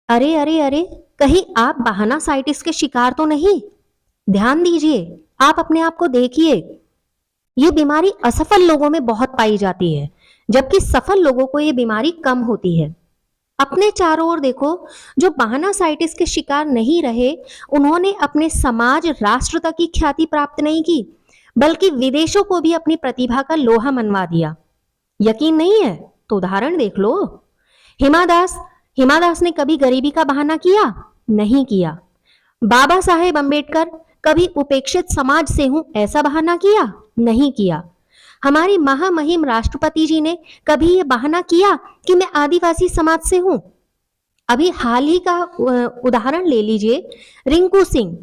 अरे अरे अरे, कहीं आप बहानासाइटिस के शिकार तो नहीं? ध्यान दीजिए, आप अपने आप को देखिए। ये बीमारी असफल लोगों में बहुत पाई जाती है, जबकि सफल लोगों को ये बीमारी कम होती है। अपने चारों ओर देखो, जो बहानासाइटिस के शिकार नहीं रहे, उन्होंने अपने समाज, राष्ट्र तक की ख्याति प्राप्त नहीं की, बल्कि विदेशों को भी अपनी प्रतिभा का लोहा मनवा दिया। यकीन नहीं है तो उदाहरण देख लो। हिमा दास हिमा दास ने कभी गरीबी का बहाना किया? नहीं किया। बाबा साहेब अंबेडकर कभी उपेक्षित समाज से हूं ऐसा बहाना किया? नहीं किया। हमारी महामहिम राष्ट्रपति जी ने कभी ये बहाना किया कि मैं आदिवासी समाज से हूं? अभी हाल ही का उदाहरण ले लीजिए, रिंकू सिंह।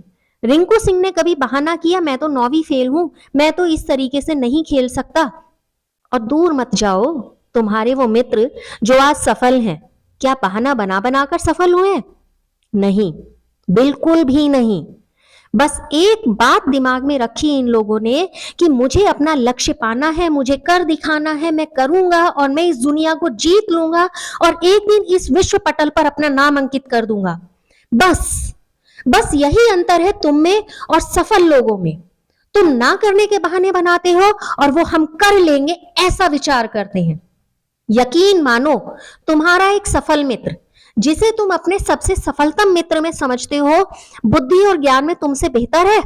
रिंकू सिंह ने कभी बहाना किया मैं तो 9वीं फेल हूं, मैं तो इस तरीके से नहीं खेल सकता? और दूर मत जाओ, तुम्हारे वो मित्र जो आज सफल हैं, क्या बहाना बना बनाकर सफल हुए? नहीं, बिल्कुल भी नहीं। बस एक बात दिमाग में रखी इन लोगों ने कि मुझे अपना लक्ष्य पाना है, मुझे कर दिखाना है, मैं करूंगा और मैं इस दुनिया को जीत लूंगा और एक दिन इस विश्व पटल पर अपना नाम अंकित कर दूंगा। बस बस यही अंतर है तुम में और सफल लोगों में। तुम ना करने के बहाने बनाते हो और वो हम कर लेंगे ऐसा विचार करते हैं। यकीन मानो, तुम्हारा एक सफल मित्र जिसे तुम अपने सबसे सफलतम मित्र में समझते हो, बुद्धि और ज्ञान में तुमसे बेहतर है?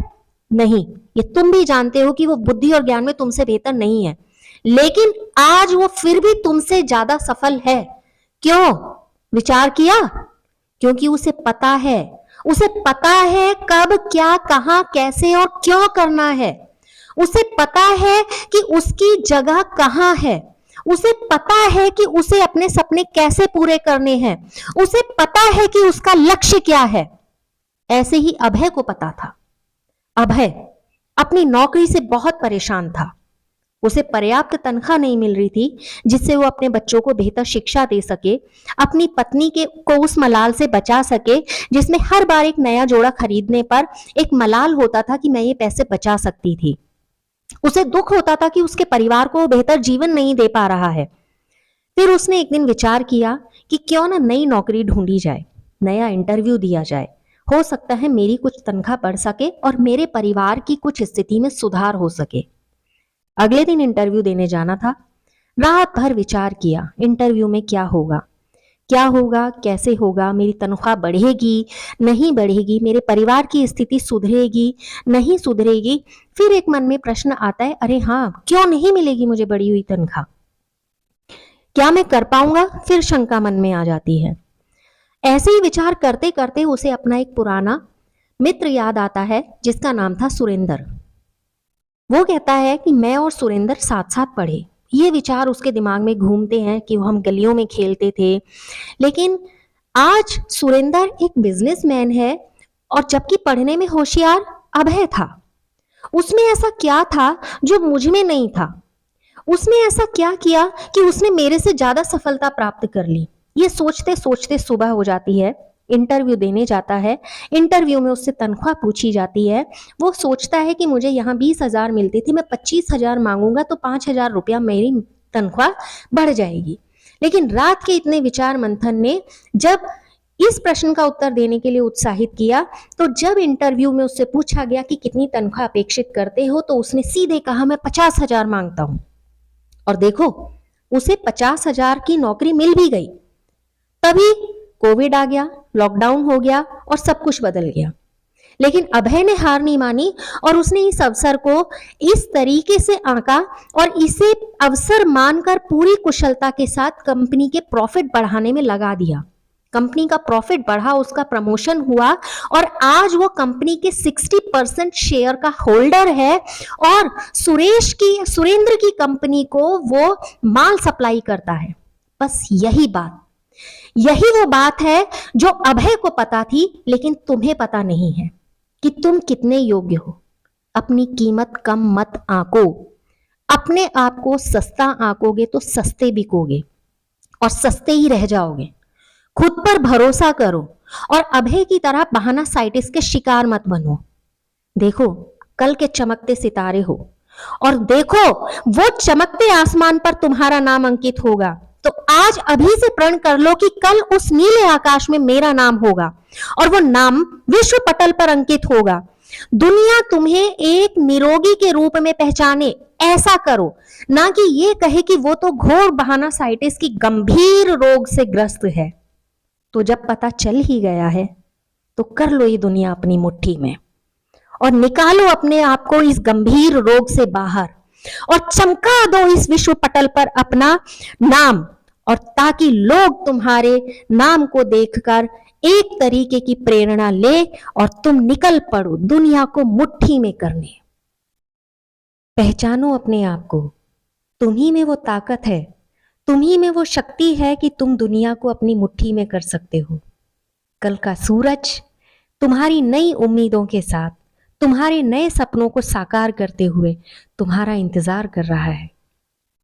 नहीं, ये तुम भी जानते हो कि वो बुद्धि और ज्ञान में तुमसे बेहतर नहीं है, लेकिन आज वो फिर भी तुमसे ज्यादा सफल है। क्यों? विचार किया? क्योंकि उसे पता है कब, क्या, कहां, कैसे और क्यों करना है। उसे पता है कि उसकी जगह कहां है। उसे पता है कि उसे अपने सपने कैसे पूरे करने हैं। उसे पता है कि उसका लक्ष्य क्या है। ऐसे ही अभय को पता था। अभय अपनी नौकरी से बहुत परेशान था। उसे पर्याप्त तनख्वाह नहीं मिल रही थी जिससे वो अपने बच्चों को बेहतर शिक्षा दे सके, अपनी पत्नी को उस मलाल से बचा सके जिसमें हर बार एक नया जोड़ा खरीदने पर एक मलाल होता था कि मैं ये पैसे बचा सकती थी। उसे दुख होता था कि उसके परिवार को बेहतर जीवन नहीं दे पा रहा है। फिर उसने एक दिन विचार किया कि क्यों ना नई नौकरी ढूंढी जाए, नया इंटरव्यू दिया जाए। हो सकता है मेरी कुछ तनख्वाह बढ़ सके और मेरे परिवार की कुछ स्थिति में सुधार हो सके। अगले दिन इंटरव्यू देने जाना था। रात भर विचार किया, इंटरव्यू में क्या होगा, क्या होगा, कैसे होगा, मेरी तनख्वाह बढ़ेगी, नहीं बढ़ेगी, मेरे परिवार की स्थिति सुधरेगी, नहीं सुधरेगी। फिर एक मन में प्रश्न आता है, अरे हाँ, क्यों नहीं मिलेगी मुझे बढ़ी हुई तनख्वाह? क्या मैं कर पाऊंगा? फिर शंका मन में आ जाती है। ऐसे ही विचार करते करते उसे अपना एक पुराना मित्र याद आता है जिसका नाम था सुरेंद्र। वो कहता है कि मैं और सुरेंद्र साथ साथ पढ़े। ये विचार उसके दिमाग में घूमते हैं कि हम गलियों में खेलते थे, लेकिन आज सुरेंद्र एक बिजनेसमैन है और जबकि पढ़ने में होशियार अभय था। उसमें ऐसा क्या था जो मुझ में नहीं था? उसने ऐसा क्या किया कि उसने मेरे से ज्यादा सफलता प्राप्त कर ली? ये सोचते सोचते सुबह हो जाती है। इंटरव्यू देने जाता है। इंटरव्यू में उससे तनख्वाह पूछी जाती है। वो सोचता है कि मुझे यहाँ 20,000 मिलती थी, मैं 25,000 मांगूंगा तो 5,000 रुपया मेरी तनख्वाह बढ़ जाएगी। लेकिन रात के इतने विचार मंथन ने जब इस प्रश्न का उत्तर देने के लिए उत्साहित किया, तो जब इंटरव्यू में उससे पूछा गया कि कितनी तनख्वाह अपेक्षित करते हो, तो उसने सीधे कहा मैं 50,000 मांगता हूं। और देखो, उसे 50,000 की नौकरी मिल भी गई। तभी कोविड आ गया, लॉकडाउन हो गया और सब कुछ बदल गया। लेकिन अभय ने हार नहीं मानी और उसने इस अवसर को इस तरीके से आंका और इसे अवसर मानकर पूरी कुशलता के साथ कंपनी के प्रॉफिट बढ़ाने में लगा दिया। कंपनी का प्रॉफिट बढ़ा, उसका प्रमोशन हुआ और आज वो कंपनी के 60% शेयर का होल्डर है और सुरेंद्र की कंपनी को वो माल सप्लाई करता है। बस यही वो बात है जो अभय को पता थी, लेकिन तुम्हें पता नहीं है कि तुम कितने योग्य हो। अपनी कीमत कम मत आंको। अपने आप को सस्ता आंकोगे तो सस्ते बिकोगे और सस्ते ही रह जाओगे। खुद पर भरोसा करो और अभय की तरह बहानासाइटिस के शिकार मत बनो। देखो, कल के चमकते सितारे हो और देखो वो चमकते आसमान पर तुम्हारा नाम अंकित होगा। तो आज अभी से प्रण कर लो कि कल उस नीले आकाश में मेरा नाम होगा और वो नाम विश्व पटल पर अंकित होगा। दुनिया तुम्हें एक निरोगी के रूप में पहचाने, ऐसा करो, ना कि ये कहे कि वो तो घोर बहानासाइटिस की गंभीर रोग से ग्रस्त है। तो जब पता चल ही गया है तो कर लो ये दुनिया अपनी मुट्ठी में और निकालो अपने आप को इस गंभीर रोग से बाहर और चमका दो इस विश्व पटल पर अपना नाम, और ताकि लोग तुम्हारे नाम को देखकर एक तरीके की प्रेरणा ले और तुम निकल पड़ो दुनिया को मुट्ठी में करने। पहचानो अपने आप को, तुम्ही में वो ताकत है, तुम्ही में वो शक्ति है कि तुम दुनिया को अपनी मुट्ठी में कर सकते हो। कल का सूरज तुम्हारी नई उम्मीदों के साथ, तुम्हारे नए सपनों को साकार करते हुए तुम्हारा इंतजार कर रहा है।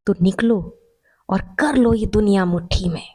तो निकलो और कर लो ये दुनिया मुट्ठी में।